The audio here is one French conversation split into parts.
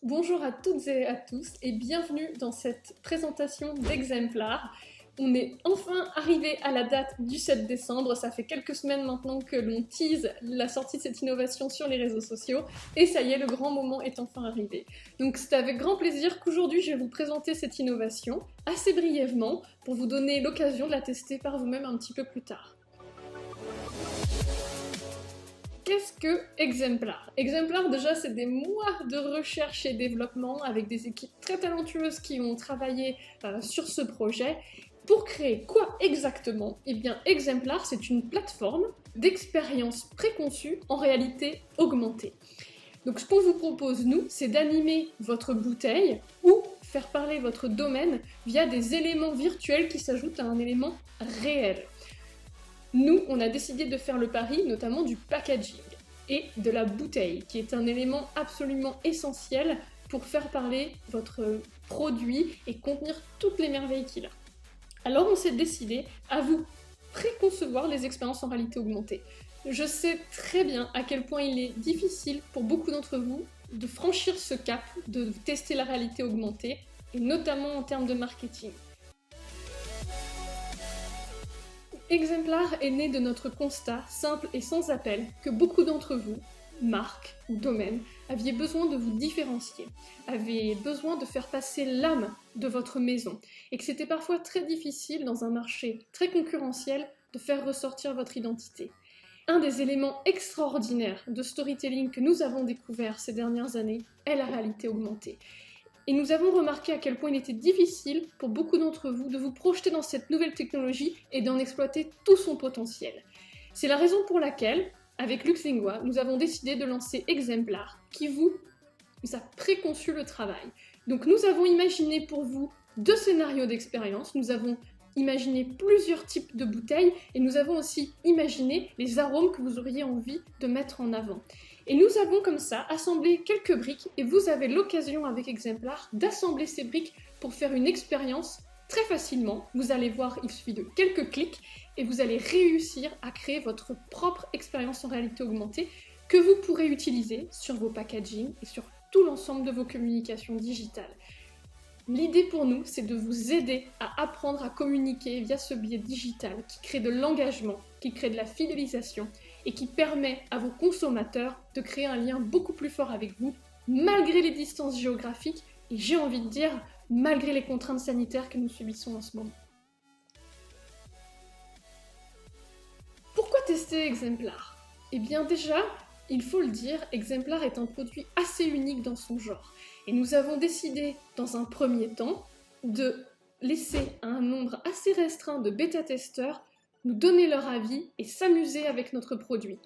Bonjour à toutes et à tous et bienvenue dans cette présentation d'Exemplar. On est enfin arrivé à la date du 7 décembre, ça fait quelques semaines maintenant que l'on tease la sortie de cette innovation sur les réseaux sociaux et ça y est, le grand moment est enfin arrivé. Donc c'est avec grand plaisir qu'aujourd'hui je vais vous présenter cette innovation assez brièvement pour vous donner l'occasion de la tester par vous-même un petit peu plus tard. Qu'est-ce que Exemplar? Exemplar, déjà, c'est des mois de recherche et développement avec des équipes très talentueuses qui ont travaillé sur ce projet. Pour créer quoi exactement? Eh bien, Exemplar, c'est une plateforme d'expérience préconçue en réalité augmentée. Donc, ce qu'on vous propose, nous, c'est d'animer votre bouteille ou faire parler votre domaine via des éléments virtuels qui s'ajoutent à un élément réel. Nous, on a décidé de faire le pari, notamment du packaging et de la bouteille, qui est un élément absolument essentiel pour faire parler votre produit et contenir toutes les merveilles qu'il a. Alors on s'est décidé à vous préconcevoir les expériences en réalité augmentée. Je sais très bien à quel point il est difficile pour beaucoup d'entre vous de franchir ce cap, de tester la réalité augmentée, et notamment en termes de marketing. Exemplar est né de notre constat, simple et sans appel, que beaucoup d'entre vous, marques ou domaines, aviez besoin de vous différencier, aviez besoin de faire passer l'âme de votre maison, et que c'était parfois très difficile dans un marché très concurrentiel de faire ressortir votre identité. Un des éléments extraordinaires de storytelling que nous avons découvert ces dernières années est la réalité augmentée. Et nous avons remarqué à quel point il était difficile pour beaucoup d'entre vous de vous projeter dans cette nouvelle technologie et d'en exploiter tout son potentiel. C'est la raison pour laquelle, avec LuxLingua, nous avons décidé de lancer Exemplar, qui vous a préconçu le travail. Donc nous avons imaginé pour vous 2 scénarios d'expérience, nous avons imaginé plusieurs types de bouteilles et nous avons aussi imaginé les arômes que vous auriez envie de mettre en avant. Et nous avons comme ça assemblé quelques briques et vous avez l'occasion avec Exemplar d'assembler ces briques pour faire une expérience très facilement. Vous allez voir, il suffit de quelques clics et vous allez réussir à créer votre propre expérience en réalité augmentée que vous pourrez utiliser sur vos packaging et sur tout l'ensemble de vos communications digitales. L'idée pour nous, c'est de vous aider à apprendre à communiquer via ce biais digital qui crée de l'engagement, qui crée de la fidélisation et qui permet à vos consommateurs de créer un lien beaucoup plus fort avec vous, malgré les distances géographiques et j'ai envie de dire, malgré les contraintes sanitaires que nous subissons en ce moment. Pourquoi tester Exemplar? Eh bien déjà, il faut le dire, Exemplar est un produit assez unique dans son genre. Et nous avons décidé, dans un premier temps, de laisser un nombre assez restreint de bêta-testeurs nous donner leur avis et s'amuser avec notre produit.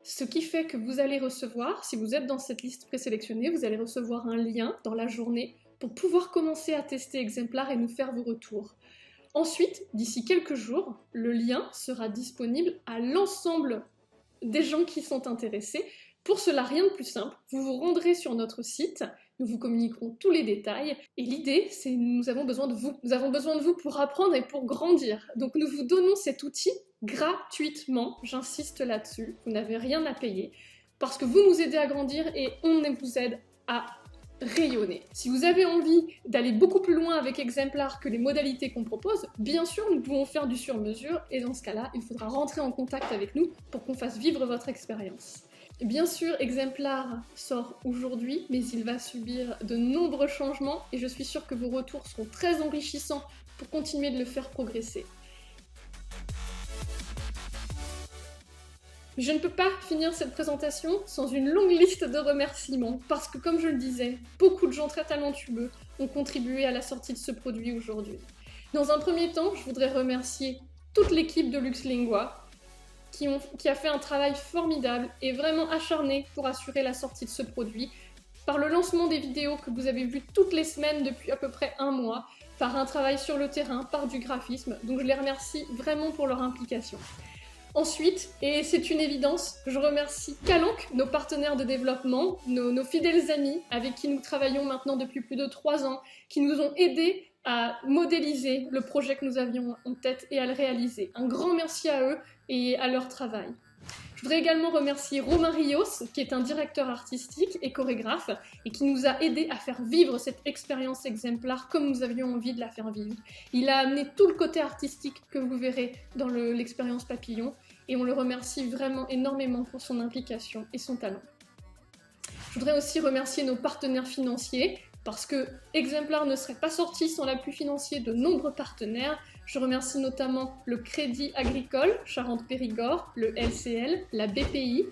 Ce qui fait que vous allez recevoir, si vous êtes dans cette liste présélectionnée, vous allez recevoir un lien dans la journée pour pouvoir commencer à tester Exemplar et nous faire vos retours. Ensuite, d'ici quelques jours, le lien sera disponible à l'ensemble des gens qui sont intéressés. Pour cela, rien de plus simple, vous vous rendrez sur notre site, nous vous communiquerons tous les détails, et l'idée, c'est que nous avons besoin de vous. Nous avons besoin de vous pour apprendre et pour grandir. Donc nous vous donnons cet outil gratuitement, j'insiste là-dessus, vous n'avez rien à payer, parce que vous nous aidez à grandir et on vous aide à rayonner. Si vous avez envie d'aller beaucoup plus loin avec Exemplar que les modalités qu'on propose, bien sûr, nous pouvons faire du sur-mesure, et dans ce cas-là, il faudra rentrer en contact avec nous pour qu'on fasse vivre votre expérience. Bien sûr, Exemplar sort aujourd'hui, mais il va subir de nombreux changements et je suis sûre que vos retours seront très enrichissants pour continuer de le faire progresser. Je ne peux pas finir cette présentation sans une longue liste de remerciements, parce que comme je le disais, beaucoup de gens très talentueux ont contribué à la sortie de ce produit aujourd'hui. Dans un premier temps, je voudrais remercier toute l'équipe de LuxLingua, qui a fait un travail formidable et vraiment acharné pour assurer la sortie de ce produit, par le lancement des vidéos que vous avez vues toutes les semaines depuis à peu près un mois, par un travail sur le terrain, par du graphisme, donc je les remercie vraiment pour leur implication. Ensuite, et c'est une évidence, je remercie Calanque, nos partenaires de développement, nos fidèles amis avec qui nous travaillons maintenant depuis plus de 3 ans, qui nous ont aidés à modéliser le projet que nous avions en tête et à le réaliser. Un grand merci à eux et à leur travail. Je voudrais également remercier Romain Rios, qui est un directeur artistique et chorégraphe, et qui nous a aidés à faire vivre cette expérience exemplaire comme nous avions envie de la faire vivre. Il a amené tout le côté artistique que vous verrez dans l'expérience Papillon, et on le remercie vraiment énormément pour son implication et son talent. Je voudrais aussi remercier nos partenaires financiers, parce que Exemplar ne serait pas sorti sans l'appui financier de nombreux partenaires. Je remercie notamment le Crédit Agricole, Charente-Périgord, le LCL, la BPI,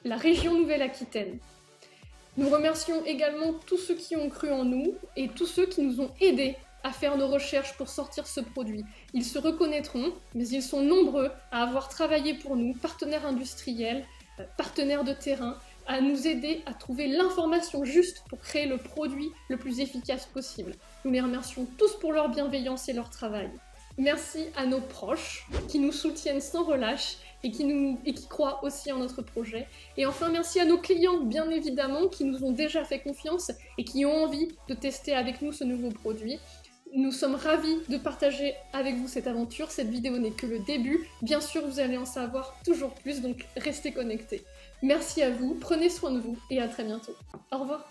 la région Nouvelle-Aquitaine. Nous remercions également tous ceux qui ont cru en nous et tous ceux qui nous ont aidés à faire nos recherches pour sortir ce produit. Ils se reconnaîtront, mais ils sont nombreux à avoir travaillé pour nous, partenaires industriels, partenaires de terrain, à nous aider à trouver l'information juste pour créer le produit le plus efficace possible. Nous les remercions tous pour leur bienveillance et leur travail. Merci à nos proches qui nous soutiennent sans relâche et qui croient aussi en notre projet. Et enfin, merci à nos clients, bien évidemment, qui nous ont déjà fait confiance et qui ont envie de tester avec nous ce nouveau produit. Nous sommes ravis de partager avec vous cette aventure. Cette vidéo n'est que le début. Bien sûr, vous allez en savoir toujours plus, donc restez connectés. Merci à vous, prenez soin de vous et à très bientôt. Au revoir.